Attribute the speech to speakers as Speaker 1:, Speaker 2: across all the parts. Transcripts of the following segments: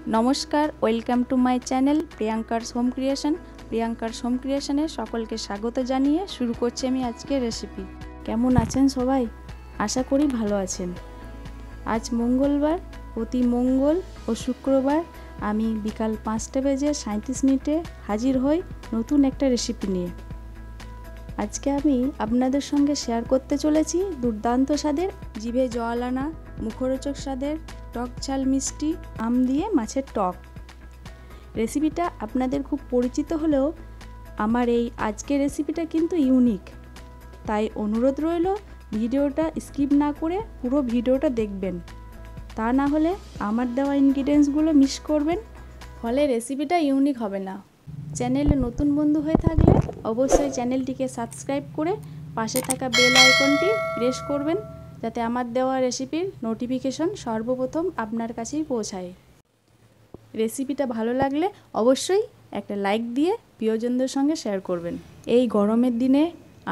Speaker 1: नमस्कार welcome to my channel Priyanka's home creation. Priyanka's home क्रिएशने सकलके स्वागत जानिए शुरू करছি আমি আজকের রেসিপি। কেমন আছেন সবাই? আশা করি ভালো আছেন। আজ মঙ্গলবার, প্রতি মঙ্গল ও শুক্রবার আমি বিকাল 5:37 হাজির হই নতুন একটা রেসিপি নিয়ে। আজকে আমি আপনাদের সঙ্গে শেয়ার করতে চলেছি দুর্দান্ত স্বাদের, জিভে জল আনা, মুখরোচক স্বাদের টক ঝাল মিষ্টি আম দিয়ে মাছের টক। রেসিপিটা আপনাদের খুব পরিচিত হলেও আমার এই আজকের রেসিপিটা কিন্তু ইউনিক, তাই অনুরোধ রইল ভিডিওটা স্কিপ না করে পুরো ভিডিওটা দেখবেন, তা না হলে আমার দেওয়া ইনগ্রিডিয়েন্টসগুলো মিস করবেন, ফলে রেসিপিটা ইউনিক হবে না। চ্যানেলে নতুন বন্ধু হয়ে থাকলে অবশ্যই চ্যানেলটিকে সাবস্ক্রাইব করে পাশে থাকা বেল আইকনটি প্রেস করবেন, যাতে আমার দেওয়া রেসিপির নোটিফিকেশন সর্বপ্রথম আপনার কাছেই পৌঁছায়। রেসিপিটা ভালো লাগলে অবশ্যই একটা লাইক দিয়ে প্রিয়জনদের সঙ্গে শেয়ার করবেন। এই গরমের দিনে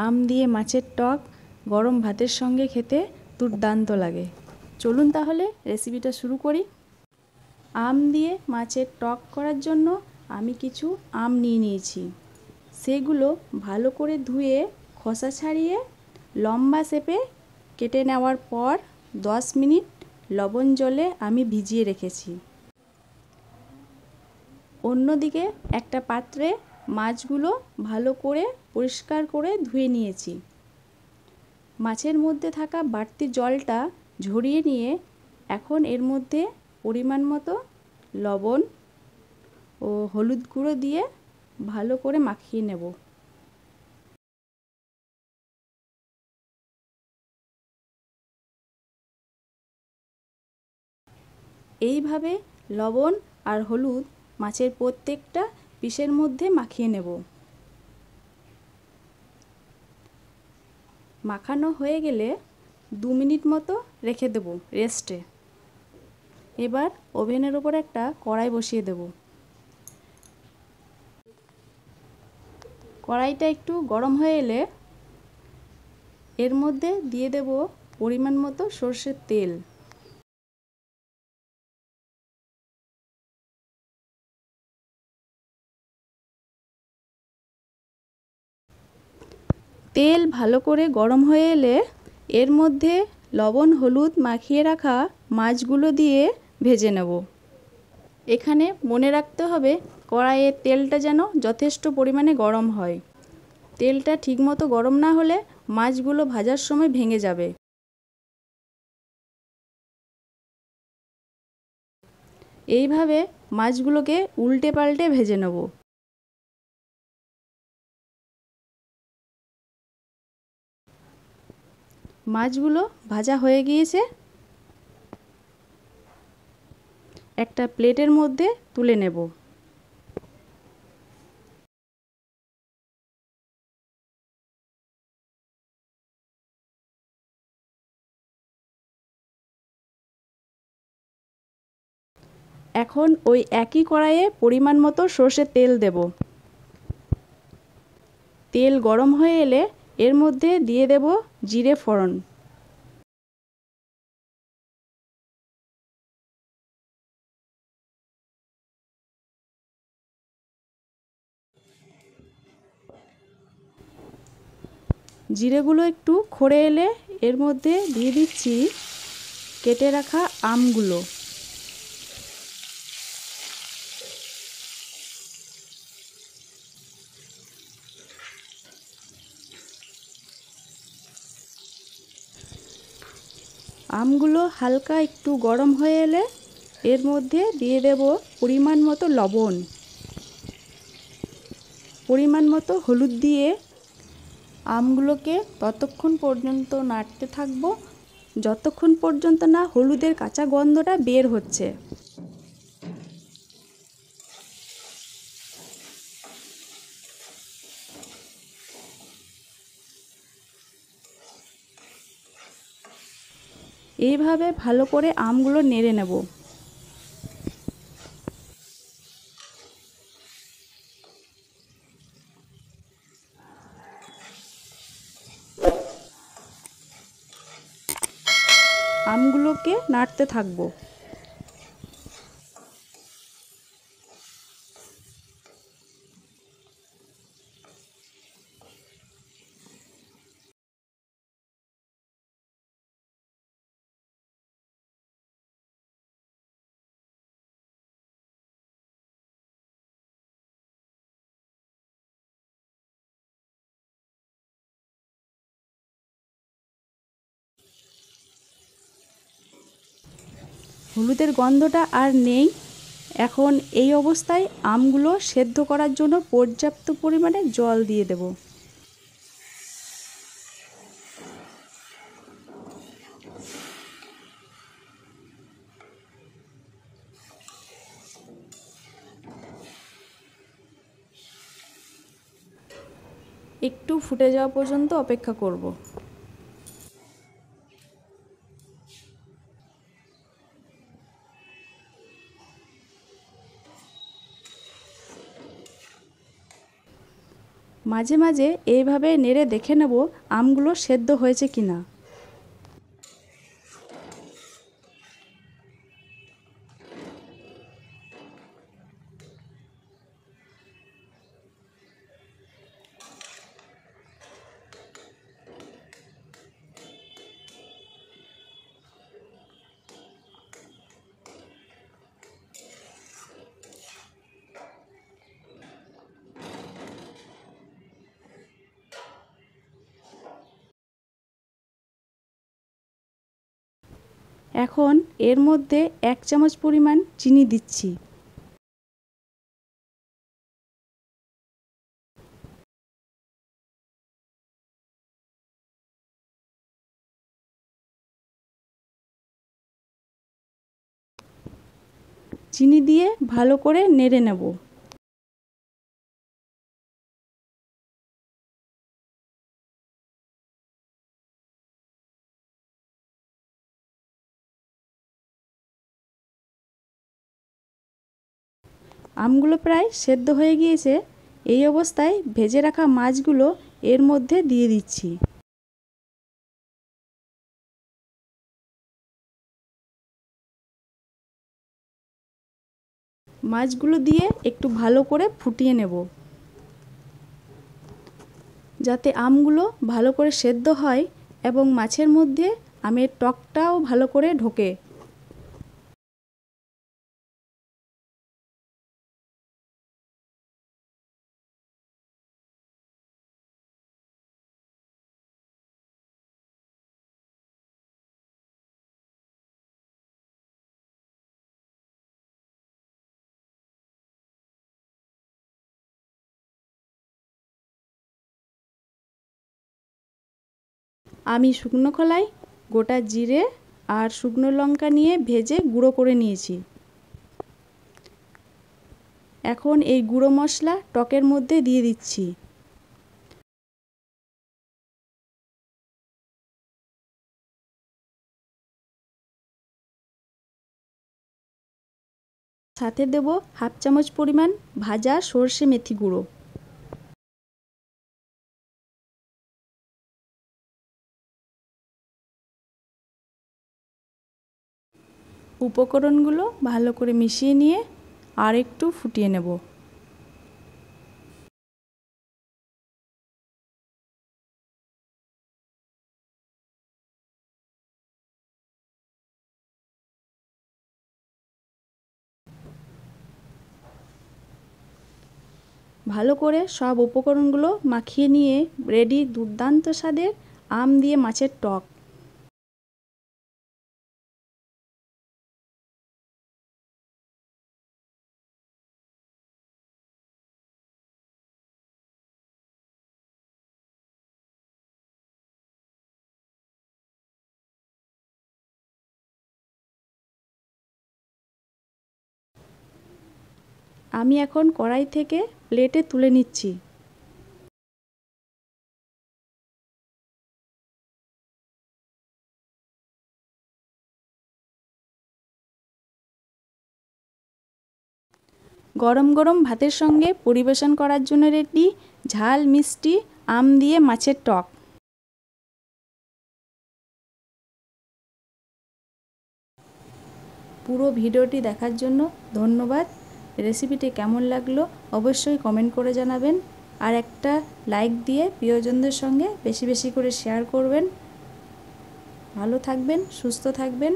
Speaker 1: আম দিয়ে মাছের টক গরম ভাতের সঙ্গে খেতে দুর্দান্ত লাগে। চলুন তাহলে রেসিপিটা শুরু করি। আম দিয়ে মাছের টক করার জন্য আমি কিছু আম নিয়েছি। সেগুলো ভালো করে ধুয়ে খোসা ছাড়িয়ে লম্বা শেপে কেটে নেওয়ার পর 10 মিনিট লবণ জলে আমি ভিজিয়ে রেখেছি। অন্যদিকে একটা পাত্রে মাছগুলো ভালো করে পরিষ্কার করে ধুয়ে নিয়েছি। মাছের মধ্যে থাকা বাড়তি জলটা ঝরিয়ে নিয়ে এখন এর মধ্যে পরিমাণ মতো লবণ ও হলুদ গুঁড়ো দিয়ে ভালো করে মাখিয়ে নেব। এইভাবে লবণ আর হলুদ মাছের প্রত্যেকটা পিসের মধ্যে মাখিয়ে নেব। মাখানো হয়ে গেলে 2 মিনিট মতো রেখে দেব রেস্টে। এবার ওভেনের ওপর একটা কড়াই বসিয়ে দেব। কড়াইটা একটু গরম হয়ে এলে এর মধ্যে দিয়ে দেব পরিমাণ মতো সরষের তেল। তেল ভালো করে গরম হয়ে এলে এর মধ্যে লবণ হলুদ মাখিয়ে রাখা মাছগুলো দিয়ে ভেজে নেব। এখানে মনে রাখতে হবে কড়াইয়ের তেলটা যেন যথেষ্ট পরিমাণে গরম হয়। তেলটা ঠিকমতো গরম না হলে মাছগুলো ভাজার সময় ভেঙে যাবে। এইভাবে মাছগুলোকে উল্টে পাল্টে ভেজে নেব। মাছগুলো ভাজা হয়ে গিয়েছে, একটা প্লেটের মধ্যে তুলে নেব। এখন ওই একই কড়াইয়ে পরিমাণ মতো সরষের তেল দেব। তেল গরম হয়ে এলে এর মধ্যে দিয়ে দেব জিরে ফোড়ন। জিরেগুলো একটু খড়ে এলে এর মধ্যে দিয়ে দিচ্ছি কেটে রাখা আমগুলো। আমগুলো হালকা একটু গরম হয়ে এলে এর মধ্যে দিয়ে দেব পরিমাণ মতো লবণ, পরিমাণ মতো হলুদ দিয়ে আমগুলোকে ততক্ষণ পর্যন্ত নাড়তে থাকবো যতক্ষণ পর্যন্ত না হলুদের কাঁচা গন্ধটা বের হচ্ছে। এইভাবে ভালো করে আমগুলো নেড়ে নেব। আমগুলোকে নাড়তে থাকবো। হলুদের গন্ধটা আর নেই। এখন এই অবস্থায় আমগুলো সেদ্ধ করার জন্য পর্যাপ্ত পরিমাণে জল দিয়ে দেব। একটু ফুটে যাওয়া পর্যন্ত অপেক্ষা করব। মাঝে মাঝে এইভাবে নেড়ে দেখে নেব আমগুলো সেদ্ধ হয়েছে কিনা। এখন এর মধ্যে 1 চামচ পরিমাণ চিনি দিচ্ছি। চিনি দিয়ে ভালো করে নেড়ে নেব। আমগুলো প্রায় সেদ্ধ হয়ে গিয়েছে। এই অবস্থায় ভেজে রাখা মাছগুলো এর মধ্যে দিয়ে দিচ্ছি। মাছগুলো দিয়ে একটু ভালো করে ফুটিয়ে নেব, যাতে আমগুলো ভালো করে সেদ্ধ হয় এবং মাছের মধ্যে আমের টকটাও ভালো করে ঢোকে। আমি শুকনো খোলায় গোটা জিরে আর শুকনো লঙ্কা নিয়ে ভেজে গুঁড়ো করে নিয়েছি। এখন এই গুঁড়ো মশলা টকের মধ্যে দিয়ে দিচ্ছি। সাথে দেব 1/2 চামচ পরিমাণ ভাজা সর্ষে মেথি গুঁড়ো। উপকরণগুলো ভালো করে মিশিয়ে নিয়ে আর একটু ফুটিয়ে নেব। ভালো করে সব উপকরণগুলো মাখিয়ে নিয়ে রেডি দুর্দান্ত স্বাদের আম দিয়ে মাছের টক। আমি এখন কড়াই থেকে প্লেটে তুলে নিচ্ছি। গরম গরম ভাতের সঙ্গে পরিবেশন করার জন্য রেডি ঝাল মিষ্টি আম দিয়ে মাছের টক। পুরো ভিডিওটি দেখার জন্য ধন্যবাদ। রেসিপিটি কেমন লাগলো অবশ্যই কমেন্ট করে জানাবেন, আর একটা লাইক দিয়ে প্রিয়জনদের সঙ্গে বেশি বেশি করে শেয়ার করবেন। ভালো থাকবেন, সুস্থ থাকবেন,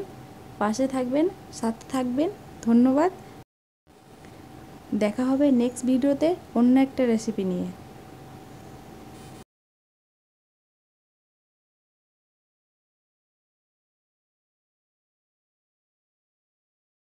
Speaker 1: পাশে থাকবেন, সাথে থাকবেন। ধন্যবাদ। দেখা হবে নেক্সট ভিডিওতে অন্য একটা রেসিপি নিয়ে।